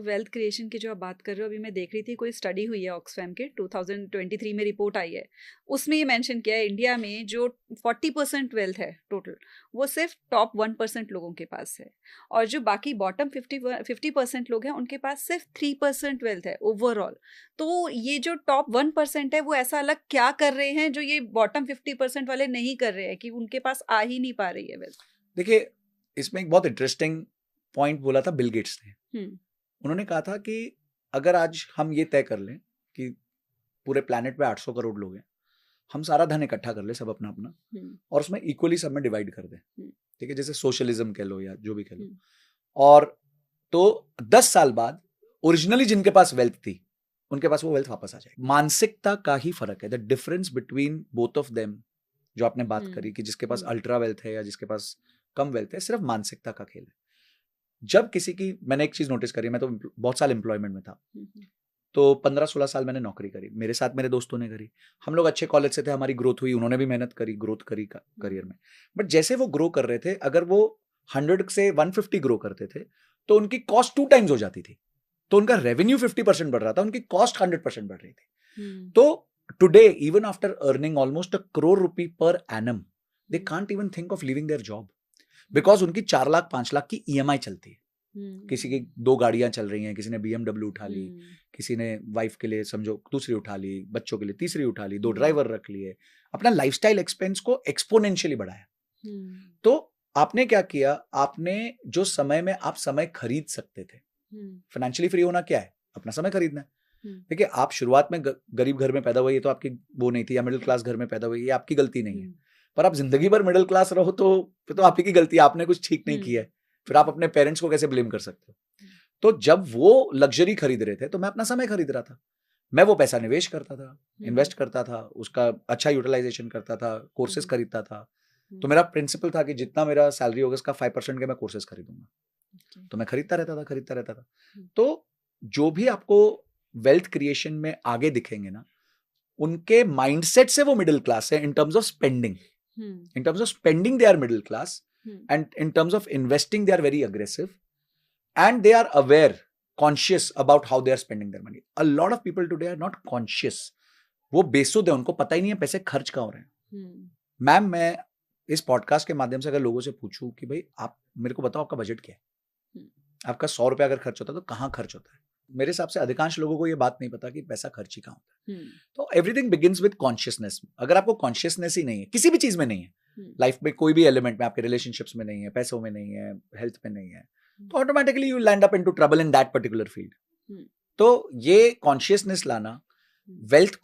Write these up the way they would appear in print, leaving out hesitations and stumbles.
Wealth creation की जो आप बात कर रहे हो, अभी मैं देख रही थी, कोई स्टडी हुई है ऑक्सफैम के 2023 में रिपोर्ट आई है, उसमें ये मेंशन किया है इंडिया में जो 40% वेल्थ है टोटल, वो सिर्फ टॉप 1% लोगों के पास है, और जो बाकी बॉटम 50% लोग हैं उनके पास सिर्फ 3% वेल्थ है ओवरऑल। तो ये जो टॉप 1% है वो ऐसा अलग क्या कर रहे हैं जो ये बॉटम 50% वाले नहीं कर रहे हैं कि उनके पास आ ही नहीं पा रही है वेल्थ? देखिए, इसमें एक बहुत इंटरेस्टिंग पॉइंट बोला था बिल गेट्स ने। उन्होंने कहा था कि अगर आज हम ये तय कर लें कि पूरे प्लैनेट पे 800 करोड़ लोग हैं, हम सारा धन इकट्ठा कर ले सब अपना अपना, और उसमें इक्वली सब में डिवाइड कर दें, ठीक है, जैसे सोशलिज्म कह लो या जो भी कह लो, और तो 10 साल बाद ओरिजिनली जिनके पास वेल्थ थी उनके पास वो वेल्थ वापस आ जाएगी। मानसिकता का ही फर्क है, the difference between both of them, जो आपने बात करी कि जिसके पास अल्ट्रा वेल्थ है या जिसके पास कम वेल्थ है, सिर्फ मानसिकता का खेल है। जब किसी की, मैंने एक चीज नोटिस करी, मैं तो बहुत साल एम्प्लॉयमेंट में था, तो 15-16 साल मैंने नौकरी करी, मेरे साथ मेरे दोस्तों ने करी, हम लोग अच्छे कॉलेज से थे, हमारी ग्रोथ हुई, उन्होंने भी मेहनत करी, ग्रोथ करी करियर में। बट जैसे वो ग्रो कर रहे थे, अगर वो 100 से 150 ग्रो करते थे तो उनकी कॉस्ट 2 टाइम्स हो जाती थी, तो उनका रेवेन्यू 50% बढ़ रहा था, उनकी कॉस्ट 100% बढ़ रही थी। तो today even after earning almost ₹1 crore per annum, they can't even think of living their job, because उनकी 4 लाख 5 लाख की ईएमआई चलती है। किसी की 2 गाड़ियां चल रही हैं, किसी ने BMW उठा ली, किसी ने वाइफ के लिए समझो दूसरी उठा ली, बच्चों के लिए तीसरी उठा ली, 2 ड्राइवर रख लिए, अपना लाइफस्टाइल एक्सपेंस को एक्सपोनेंशियली बढ़ाया। तो आपने क्या किया, आपने जो समय में आप समय खरीद सकते थे, फाइनेंशियली फ्री होना क्या है, अपना समय खरीदना है। देखिए, आप शुरुआत में गरीब घर में पैदा हुए, ये तो आपकी वो नहीं थी, या मिडिल क्लास घर में पैदा हुए, ये आपकी गलती नहीं है, पर आप जिंदगी भर मिडिल क्लास रहो तो फिर तो आप ही की गलती, आपने कुछ ठीक नहीं किया है, फिर आप अपने पेरेंट्स को कैसे ब्लेम कर सकते हो। तो जब वो लग्जरी खरीद रहे थे तो मैं अपना समय खरीद रहा था, मैं वो पैसा निवेश करता था, इन्वेस्ट करता था, उसका अच्छा यूटिलाइजेशन करता था, कोर्सेज खरीदता था। तो मेरा प्रिंसिपल था कि जितना मेरा सैलरी होगा उसका 5% के मैं कोर्सेज खरीदूंगा, तो मैं खरीदता रहता था। तो जो भी आपको वेल्थ क्रिएशन में आगे दिखेंगे ना, उनके माइंडसेट से वो मिडिल क्लास है in terms of spending. In terms of spending, they are middle class, and in terms of investing, they are very aggressive, and they are aware, conscious about how they are spending their money. A lot of people today are not conscious. वो बेसुध है, उनको पता ही नहीं है पैसे खर्च कहाँ हो रहे हैं। मैम, मैं इस पॉडकास्ट के माध्यम से अगर लोगों से पूछूं कि भाई आप मेरे को बताओ आपका बजट क्या है, आपका 100 रुपया अगर खर्च होता है तो कहाँ खर्च होता है, मेरे हिसाब से अधिकांश लोगों को ये बात नहीं पता कि पैसा खर्च ही कहाँ होता है। तो एवरीथिंग बिगिंस विद कॉन्शियसनेस। अगर आपको कॉन्शियसनेस ही नहीं है, किसी भी चीज में नहीं है, लाइफ में कोई भी एलिमेंट में, आपके रिलेशनशिप्स में नहीं है, पैसों में नहीं है, हेल्थ में नहीं है, तो automatically you land up into trouble in that particular field. तो ये कॉन्शियसनेस लाना, वेल्थ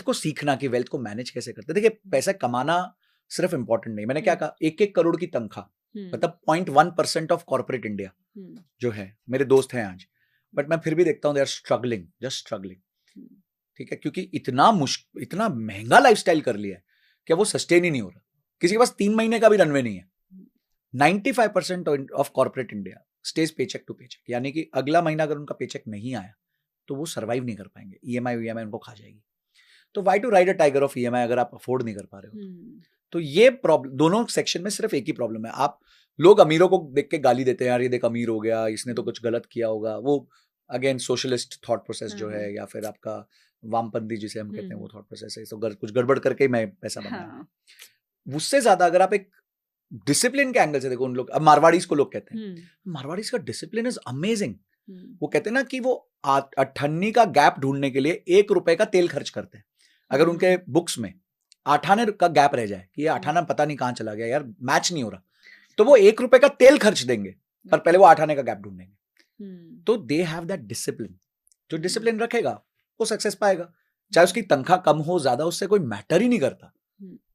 को सीखना कि वेल्थ को मैनेज कैसे करते। देखिए, पैसा कमाना सिर्फ इंपॉर्टेंट नहीं, मैंने क्या कहा, 1-1 करोड़ की तनख्वाह, मतलब 0.1% ऑफ कॉर्पोरेट इंडिया जो है, मेरे दोस्त हैं आज, बट मैं फिर भी देखता हूं they are struggling, just struggling, ठीक है, क्योंकि इतना महंगा लाइफस्टाइल कर लिया है कि वो सस्टेन ही नहीं हो रहा। किसी के पास 3 महीने का भी रनवे नहीं है। 95% of corporate India stays paycheck to paycheck, यानी कि अगला महीना अगर उनका पेचेक नहीं आया तो वो सर्वाइव नहीं कर पाएंगे, ईएमआई उनको खा जाएगी। तो why to ride a tiger of EMI अगर आप अफोर्ड नहीं कर पा रहे हो। तो ये प्रॉब्लम, दोनों सेक्शन में सिर्फ एक ही प्रॉब्लम है, आप लोग अमीरों को देख के गाली देते हैं, यार ये देख अमीर हो गया, इसने तो कुछ गलत किया होगा, वो अगेन सोशलिस्ट थॉट प्रोसेस जो है, या फिर आपका वामपंथी जिसे हम कहते हैं वो थॉट प्रोसेस है, तो कुछ गड़बड़ करके मैं पैसा बनाया। उससे ज्यादा अगर आप एक डिसिप्लिन के एंगल से देखो, उन लोग, अब मारवाड़ीज को लोग कहते हैं, मारवाड़ीज का डिसिप्लिन इज अमेजिंग। वो कहते हैं ना कि वो अठन्नी का गैप ढूंढने के लिए 1 रुपए का तेल खर्च करते हैं। अगर उनके बुक्स में 8 आने का गैप रह जाए कि ये 8 आना पता नहीं कहां चला गया, यार मैच नहीं हो रहा, तो वो 1 रुपए का तेल खर्च देंगे, पर पहले वो 8 आने का गैप ढूंढेंगे। तो दे हैव दैट डिसिप्लिन। जो डिसिप्लिन रखेगा वो सक्सेस पाएगा, चाहे उसकी तनख्वाह कम हो ज्यादा, उससे कोई मैटर ही नहीं करता।